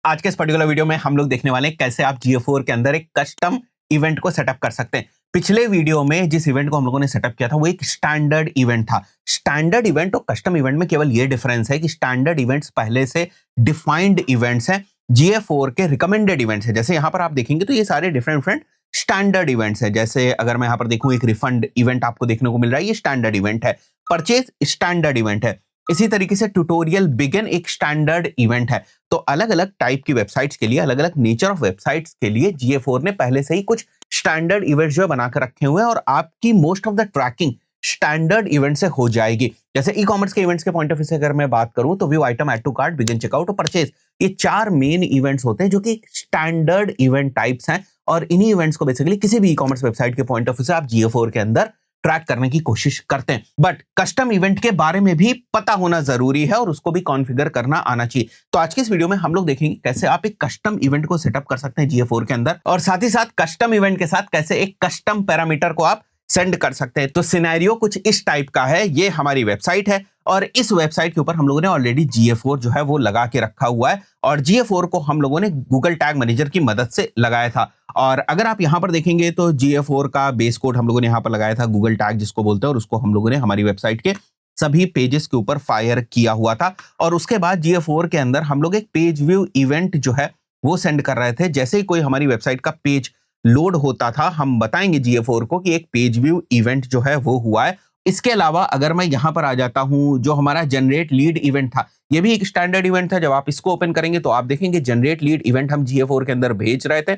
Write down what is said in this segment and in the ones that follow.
आज के इस पर्टिकुलर वीडियो में हम लोग देखने वाले हैं कैसे आप GA4 के अंदर एक कस्टम इवेंट को सेटअप कर सकते हैं। पिछले वीडियो में जिस इवेंट को हम लोगों ने सेटअप किया था वो एक स्टैंडर्ड इवेंट था। स्टैंडर्ड इवेंट और कस्टम इवेंट में केवल ये डिफरेंस है कि स्टैंडर्ड इवेंट्स पहले से डिफाइंड इवेंट्स हैं, GA4 के रिकमेंडेड इवेंट्स है। जैसे यहाँ पर आप देखेंगे तो ये सारे डिफरेंट स्टैंडर्ड इवेंट्स है। जैसे अगर मैं यहाँ पर देखूं, एक रिफंड इवेंट आपको देखने को मिल रहा है, ये स्टैंडर्ड इवेंट है। परचेज स्टैंडर्ड इवेंट है। इसी तरीके से ट्यूटोरियल बिगिन एक स्टैंडर्ड इवेंट है। तो अलग अलग टाइप की वेबसाइट्स के लिए, अलग अलग नेचर ऑफ वेबसाइट्स के लिए GA4 ने पहले से ही कुछ स्टैंडर्ड इवेंट्स जो बनाकर रखे हुए हैं और आपकी most of the tracking standard event से हो जाएगी। जैसे ई कॉमर्स के इवेंट्स के पॉइंट ऑफ व्यू से अगर मैं बात करूं तो view item, add to cart, begin checkout और परचेज, ये चार मेन इवेंट्स होते हैं जो कि स्टैंडर्ड इवेंट टाइप्स हैं। और इन्हीं इवेंट्स को बेसिकली किसी भी ई कॉमर्स वेबसाइट के पॉइंट ऑफ व्यू से आप GA4 के अंदर ट्रैक करने की कोशिश करते हैं। बट कस्टम इवेंट के बारे में भी पता होना जरूरी है और उसको भी कॉन्फ़िगर करना आना चाहिए। तो आज की इस वीडियो में हम लोग देखेंगे कैसे आप एक कस्टम इवेंट को सेटअप कर सकते हैं GA4 के अंदर, और साथ ही साथ कस्टम इवेंट के साथ कैसे एक कस्टम पैरामीटर को आप सेंड कर सकते हैं। तो सिनेरियो कुछ इस टाइप का है। ये हमारी वेबसाइट है और इस वेबसाइट के ऊपर हम लोगों ने ऑलरेडी GA4 जो है वो लगा के रखा हुआ है, और GA4 को हम लोगों ने गूगल टैग मैनेजर की मदद से लगाया था। और अगर आप यहां पर देखेंगे तो GA4 का बेस कोड हम लोगों ने यहां पर लगाया था, गूगल टैग जिसको बोलते हैं, और उसको हम लोगों ने हमारी वेबसाइट के सभी पेजेस के ऊपर फायर किया हुआ था। और उसके बाद GA4 के अंदर हम लोग एक पेज व्यू इवेंट जो है वो सेंड कर रहे थे। जैसे ही कोई हमारी वेबसाइट का पेज लोड होता था, हम बताएंगे GA4 को कि एक पेज व्यू इवेंट जो है वो हुआ है। इसके अलावा अगर मैं यहां पर आ जाता हूं, जो हमारा जनरेट लीड इवेंट था, ये भी एक स्टैंडर्ड इवेंट था। जब आप इसको ओपन करेंगे तो आप देखेंगे जनरेट लीड इवेंट हम GA4 के अंदर भेज रहे थे।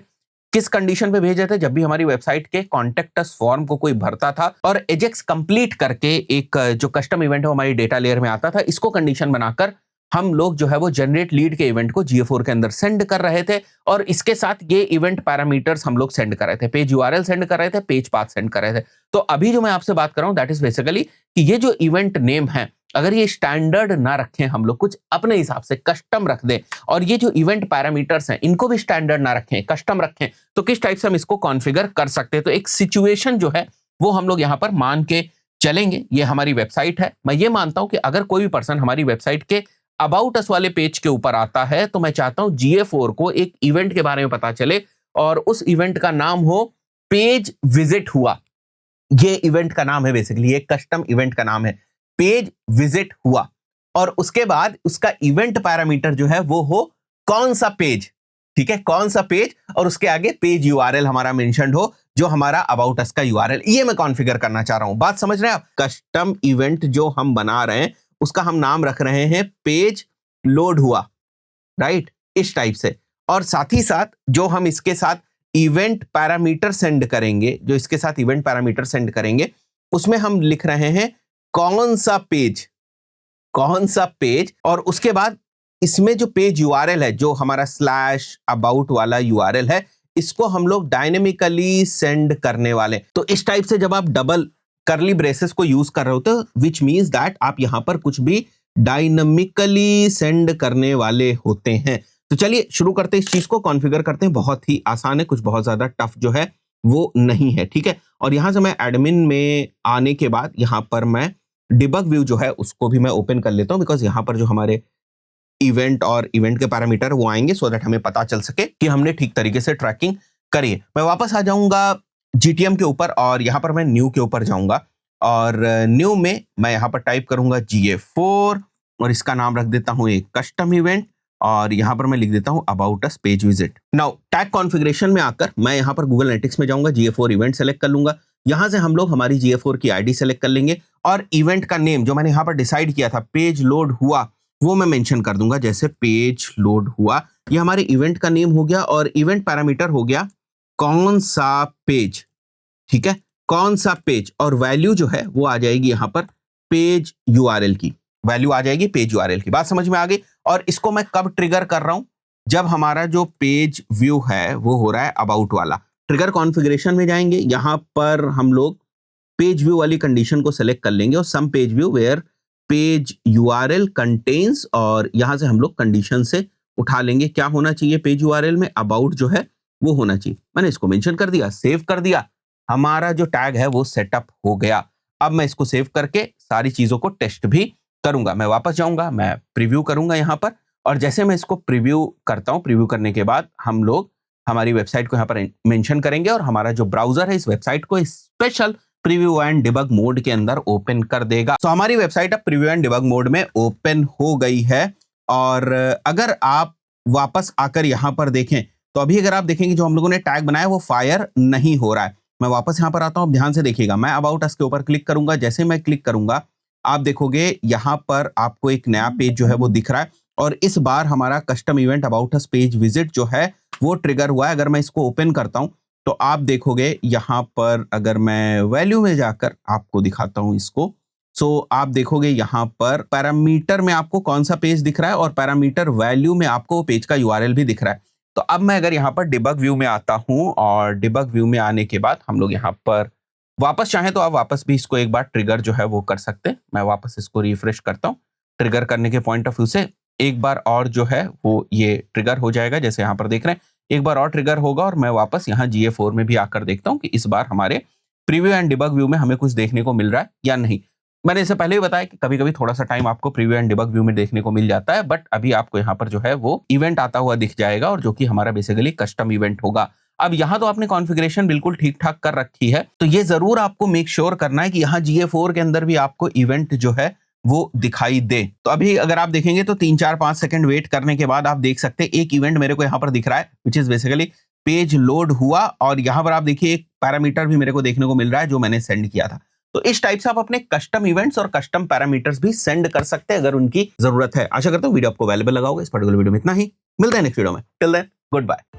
किस कंडीशन पे भेज रहे थे? जब भी हमारी वेबसाइट के कॉन्टेक्ट अस फॉर्म को कोई भरता था और एजेक्स कंप्लीट करके एक जो कस्टम इवेंट है वो हमारी डेटा लेयर में आता था, इसको कंडीशन बनाकर हम लोग जो है वो जनरेट लीड के इवेंट को GA4 के अंदर सेंड कर रहे थे। और इसके साथ ये इवेंट पैरामीटर्स हम लोग सेंड कर रहे थे, पेज URL सेंड कर रहे थे, पेज पाथ सेंड कर रहे थे। तो अभी जो मैं आपसे बात कर रहा हूं दैट इज बेसिकली कि ये जो इवेंट नेम है, अगर ये स्टैंडर्ड ना रखें, हम लोग कुछ अपने हिसाब से कस्टम रख दें, और ये जो इवेंट पैरामीटर्स हैं इनको भी स्टैंडर्ड ना रखें, कस्टम रखें, तो किस टाइप से हम इसको कॉन्फ़िगर कर सकते हैं। तो एक सिचुएशन जो है वो हम लोग यहां पर मान के चलेंगे। ये हमारी वेबसाइट है। मैं ये मानता हूं कि अगर कोई भी पर्सन हमारी वेबसाइट के अबाउट अस वाले पेज के ऊपर आता है तो मैं चाहता हूं GA4 को एक इवेंट के बारे में पता चले और उस इवेंट का नाम हो पेज विजिट हुआ। ये इवेंट का नाम है, बेसिकली एक कस्टम इवेंट का नाम है पेज विजिट हुआ। और उसके बाद उसका इवेंट पैरामीटर जो है वो हो कौन सा पेज, ठीक है, कौन सा पेज, और उसके आगे पेज URL हमारा मेंशन्ड हो, जो हमारा अबाउट अस का URL। ये मैं कॉन्फ़िगर करना चाह रहा हूं। बात समझ रहे हैं आप? कस्टम इवेंट जो हम बना रहे हैं उसका हम नाम रख रहे हैं पेज लोड हुआ, राइट, इस टाइप से। और साथ ही साथ जो हम इसके साथ इवेंट पैरामीटर सेंड करेंगे, जो इसके साथ इवेंट पैरामीटर सेंड करेंगे, उसमें हम लिख रहे हैं कौन सा पेज, कौन सा पेज। और उसके बाद इसमें जो पेज URL है, जो हमारा स्लैश अबाउट वाला URL है, इसको हम लोग डायनेमिकली सेंड करने वाले। तो इस टाइप से जब आप डबल करली ब्रेसेस को यूज कर रहे होते हो, विच मीन्स दैट आप यहां पर कुछ भी डायनेमिकली सेंड करने वाले होते हैं। तो चलिए शुरू करते हैं, इस चीज को कॉन्फ़िगर करते हैं। बहुत ही आसान है, कुछ बहुत ज्यादा टफ जो है वो नहीं है, ठीक है। और यहां से मैं एडमिन में आने के बाद यहां पर मैं डिबग व्यू जो है उसको भी मैं ओपन कर लेता हूं, बिकॉज यहां पर जो हमारे इवेंट और इवेंट के पैरामीटर वो आएंगे, सो दैट हमें पता चल सके कि हमने ठीक तरीके से ट्रैकिंग करी है। मैं वापस आ जाऊंगा GTM के ऊपर और यहां पर मैं न्यू के ऊपर जाऊंगा, और न्यू में मैं यहां पर टाइप करूंगा GA4 और इसका नाम रख देता हूं एक कस्टम इवेंट, और यहां पर मैं लिख देता हूं about us page visit. Now tag configuration में आकर मैं यहां पर गूगल एनालिटिक्स में जाऊंगा, GA4 इवेंट सेलेक्ट कर लूंगा। यहां से हम लोग हमारी GA4 की ID सेलेक्ट कर लेंगे और इवेंट का नेम जो मैंने यहां पर डिसाइड किया था, पेज लोड हुआ, वो मैं मेंशन कर दूंगा। जैसे पेज लोड हुआ, ये हमारे इवेंट का नेम हो गया, और इवेंट पैरामीटर हो गया कौन सा पेज, ठीक है, कौन सा पेज। और वैल्यू जो है वो आ जाएगी यहां पर पेज URL की, वैल्यू आ जाएगी पेज URL की। बात समझ में आ गई? और इसको मैं कब ट्रिगर कर रहा हूं? जब हमारा जो पेज व्यू है वो हो रहा है अबाउट वाला। ट्रिगर कॉन्फ़िगरेशन में जाएंगे, यहां पर हम लोग पेज व्यू वाली कंडीशन को सेलेक्ट कर लेंगे और some page view where page URL contains, और यहां से हम लोग कंडीशन से उठा लेंगे क्या होना चाहिए पेज URL में, अबाउट जो है वो होना चाहिए। मैंने इसको मेंशन कर दिया, सेव कर दिया, हमारा जो टैग है वो सेटअप हो गया। अब मैं इसको सेव करके सारी चीजों को टेस्ट भी करूंगा। मैं वापस जाऊंगा, मैं प्रीव्यू करूंगा यहां पर, और जैसे मैं इसको प्रीव्यू करता हूं, प्रीव्यू करने के बाद हम लोग हमारी वेबसाइट को यहाँ पर मेंशन करेंगे और हमारा जो ब्राउजर है इस वेबसाइट को special preview and debug mode के अंदर ओपन कर देगा। तो हमारी वेबसाइट अब प्रीव्यू एंड डिबग मोड में ओपन हो गई है। और अगर आप वापस आकर यहाँ पर देखें तो अभी अगर आप देखेंगे जो हम लोगों ने टैग बनाया वो फायर नहीं हो रहा है। मैं वापस यहाँ पर आता हूँ, ध्यान से देखिएगा। मैं अबाउट अस के ऊपर क्लिक करूंगा, जैसे मैं क्लिक करूंगा आप देखोगे यहाँ पर आपको एक नया पेज जो है वो दिख रहा है और इस बार हमारा custom event about us page visit जो है वो ट्रिगर हुआ है। अगर मैं इसको ओपन करता हूं तो आप देखोगे यहाँ पर, अगर मैं वैल्यू में जाकर आपको दिखाता हूं इसको, सो आप देखोगे यहाँ पर पैरामीटर में आपको कौन सा पेज दिख रहा है और पैरामीटर वैल्यू में आपको पेज का यूआरएल भी दिख रहा है। तो अब मैं अगर यहाँ पर डिबग व्यू में आता हूं और डिबग व्यू में आने के बाद हम लोग यहाँ पर वापस चाहें तो आप वापस भी इसको एक बार ट्रिगर जो है वो कर सकते हैं। मैं वापस इसको रिफ्रेश करता हूँ, ट्रिगर करने के पॉइंट ऑफ व्यू से एक बार और जो है वो ये ट्रिगर हो जाएगा। जैसे यहाँ पर देख रहे हैं एक बार और ट्रिगर होगा और मैं वापस यहाँ GA4 में भी आकर देखता हूँ कि इस बार हमारे प्रीव्यू एंड डिबग व्यू में हमें कुछ देखने को मिल रहा है या नहीं। मैंने इससे पहले भी बताया कि कभी कभी थोड़ा सा टाइम आपको प्रीव्यू एंड डिबग व्यू में देखने को मिल जाता है, बट अभी आपको यहाँ पर जो है वो इवेंट आता हुआ दिख जाएगा और जो कि हमारा बेसिकली कस्टम इवेंट होगा। अब यहाँ तो आपने कॉन्फ़िगरेशन बिल्कुल ठीक ठाक कर रखी है, तो ये जरूर आपको मेक श्योर करना है कि यहाँ GA4 के अंदर भी आपको इवेंट जो है वो दिखाई दे। तो अभी अगर आप देखेंगे तो 3-4-5 सेकंड वेट करने के बाद आप देख सकते हैं एक इवेंट मेरे को यहाँ पर दिख रहा है, which is basically page load हुआ और यहाँ पर आप देखिए एक पैरामीटर भी मेरे को देखने को मिल रहा है जो मैंने सेंड किया था। तो इस टाइप से आप अपने कस्टम इवेंट्स और कस्टम पैरामीटर्स भी सेंड कर सकते हैं अगर उनकी जरूरत है। आशा करता हूँ वीडियो आपको वैल्यूएबल लगा होगा। इस पर्टिकुलर वीडियो में इतना ही, मिलते हैं नेक्स्ट वीडियो में। Till then good bye.